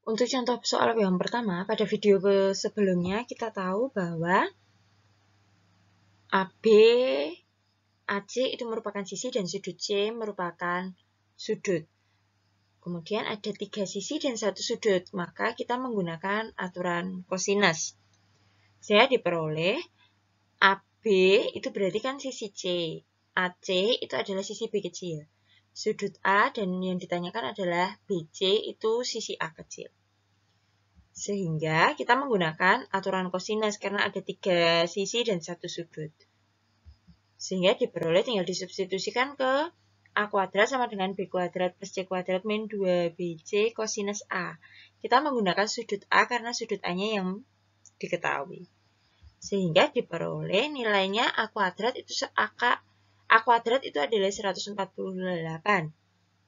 Untuk contoh soal yang pertama, pada video sebelumnya kita tahu bahwa AB, AC itu merupakan sisi dan sudut C merupakan sudut. Kemudian ada 3 sisi dan 1 sudut, maka kita menggunakan aturan kosinus. Saya diperoleh AB itu berarti kan sisi C, AC itu adalah sisi B kecil. Sudut A dan yang ditanyakan adalah BC itu sisi A kecil. Sehingga kita menggunakan aturan kosinus karena ada 3 sisi dan 1 sudut. Sehingga diperoleh tinggal disubstitusikan ke A kuadrat sama dengan B kuadrat plus C kuadrat min 2BC kosinus A. Kita menggunakan sudut A karena sudut A-nya yang diketahui. Sehingga diperoleh nilainya A kuadrat itu A kuadrat itu adalah 148.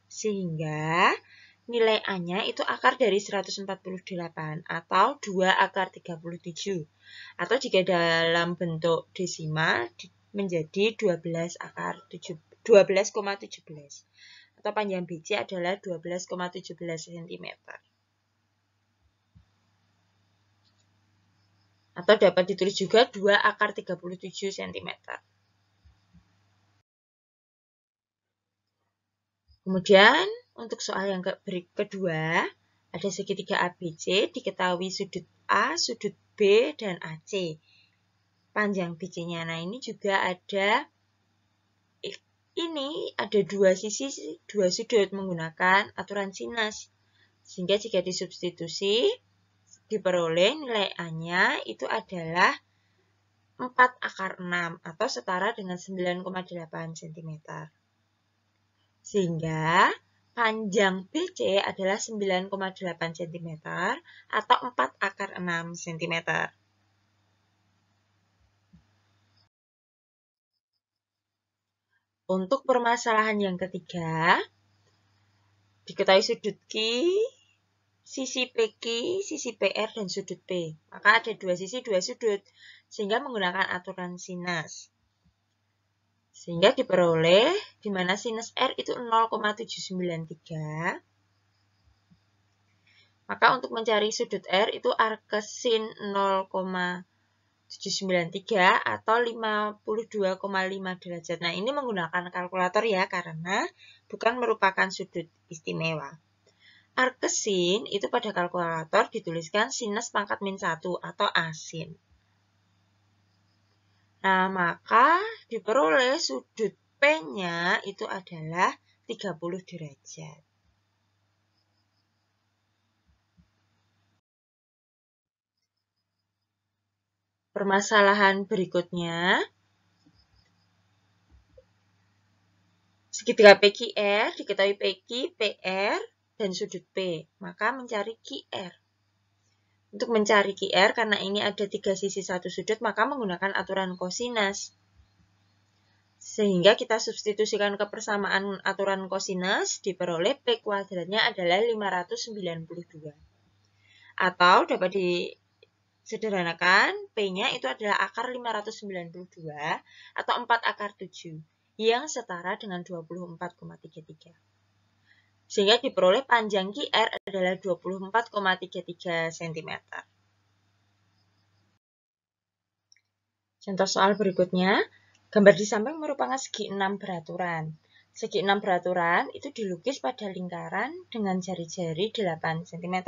Sehingga nilai A-nya itu akar dari 148 atau 2 akar 37. Atau jika dalam bentuk desimal menjadi 12,17. Atau panjang BC adalah 12,17 cm. Atau dapat ditulis juga 2 akar 37 cm. Kemudian, untuk soal yang kedua, ada segitiga ABC, diketahui sudut A, sudut B, dan AC. Panjang BC-nya. Nah, ini juga ada dua sisi, dua sudut menggunakan aturan sinus. Sehingga jika disubstitusi, diperoleh nilai A-nya itu adalah 4 akar 6 atau setara dengan 9,8 cm. Sehingga panjang BC adalah 9,8 cm atau 4 akar 6 cm. Untuk permasalahan yang ketiga, diketahui sudut Q, sisi PQ, sisi PR, dan sudut P. Maka ada dua sisi, dua sudut, sehingga menggunakan aturan sinus. Sehingga diperoleh, di mana sinus R itu 0,793. Maka untuk mencari sudut R itu arcsin 0,793 atau 52,5 derajat. Nah, ini menggunakan kalkulator ya, karena bukan merupakan sudut istimewa. Arcsin itu pada kalkulator dituliskan sinus pangkat min 1 atau asin. Nah, maka diperoleh sudut P-nya itu adalah 30 derajat. Permasalahan berikutnya, segitiga PQR diketahui PQ, PR, dan sudut P. Maka mencari QR. Untuk mencari QR, karena ini ada 3 sisi 1 sudut, maka menggunakan aturan kosinus. Sehingga kita substitusikan ke persamaan aturan kosinus, diperoleh P kuadratnya adalah 592. Atau dapat disederhanakan, P-nya itu adalah akar 592 atau 4 akar 7, yang setara dengan 24,33. Sehingga diperoleh panjang QR adalah 24,33 cm. Contoh soal berikutnya, gambar di samping merupakan segi 6 beraturan. Segi 6 beraturan itu dilukis pada lingkaran dengan jari-jari 8 cm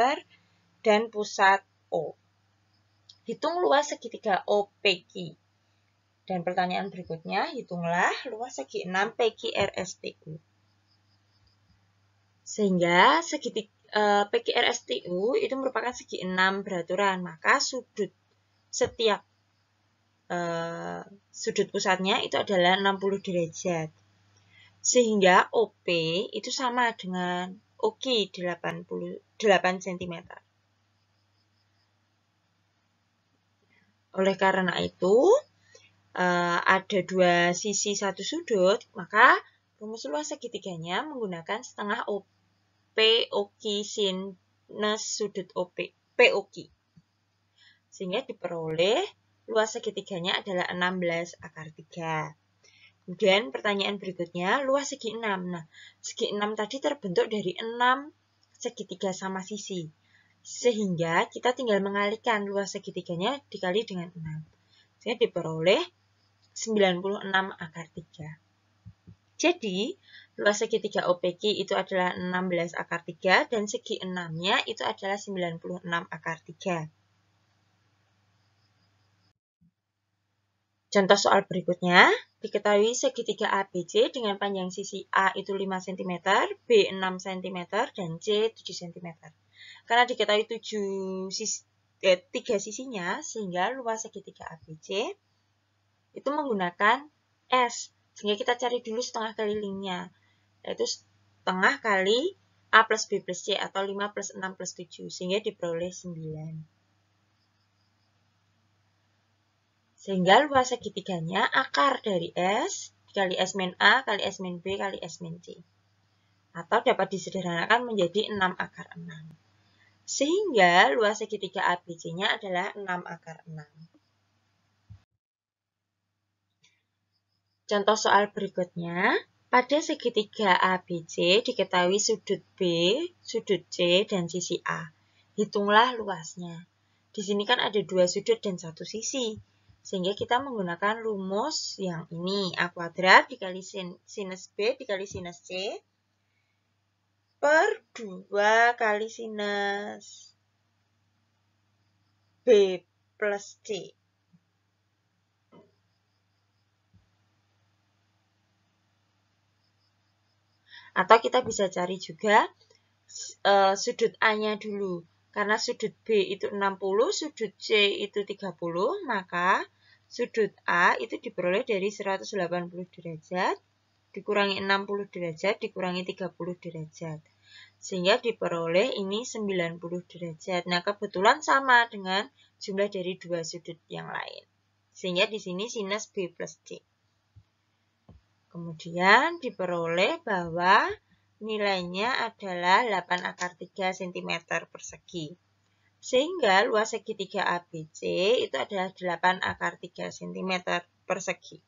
dan pusat O. Hitung luas segitiga OPQ. Dan pertanyaan berikutnya, hitunglah luas segi 6 PQRSTU. Sehingga PQRSTU itu merupakan segi 6 beraturan, maka setiap sudut pusatnya itu adalah 60 derajat. Sehingga OP itu sama dengan OQ 8 cm. Oleh karena itu, ada dua sisi satu sudut, maka rumus luas segitiganya menggunakan setengah OP OQ sinus sudut OP POQ. Sehingga diperoleh luas segitiganya adalah 16 akar 3. Kemudian pertanyaan berikutnya, luas segi 6. Nah, segi 6 tadi terbentuk dari 6 segitiga sama sisi. Sehingga kita tinggal mengalihkan luas segitiganya dikali dengan 6. Sehingga diperoleh 96 akar 3. Jadi, luas segitiga OPQ itu adalah 16 akar 3 dan segi 6-nya itu adalah 96 akar 3. Contoh soal berikutnya, diketahui segitiga ABC dengan panjang sisi A itu 5 cm, B 6 cm, dan C 7 cm. Karena diketahui 3 sisinya, sehingga luas segitiga ABC itu menggunakan S. Sehingga kita cari dulu setengah kelilingnya, yaitu setengah kali A plus B plus C atau 5 plus 6 plus 7, sehingga diperoleh 9. Sehingga luas segitiganya akar dari S dikali S min A kali S min B kali S min C. Atau dapat disederhanakan menjadi 6 akar 6. Sehingga luas segitiga ABC-nya adalah 6 akar 6. Contoh soal berikutnya, pada segitiga ABC diketahui sudut B, sudut C, dan sisi A. Hitunglah luasnya. Di sini kan ada 2 sudut dan 1 sisi. Sehingga kita menggunakan rumus yang ini, A kuadrat dikali sinus B dikali sinus C per 2 kali sinus B plus C. Atau kita bisa cari juga sudut A-nya dulu. Karena sudut B itu 60, sudut C itu 30, maka sudut A itu diperoleh dari 180 derajat, dikurangi 60 derajat, dikurangi 30 derajat. Sehingga diperoleh ini 90 derajat. Nah, kebetulan sama dengan jumlah dari 2 sudut yang lain. Sehingga di sini sinus B plus C. Kemudian diperoleh bahwa nilainya adalah 8 akar 3 cm persegi. Sehingga luas segitiga ABC itu adalah 8 akar 3 cm persegi.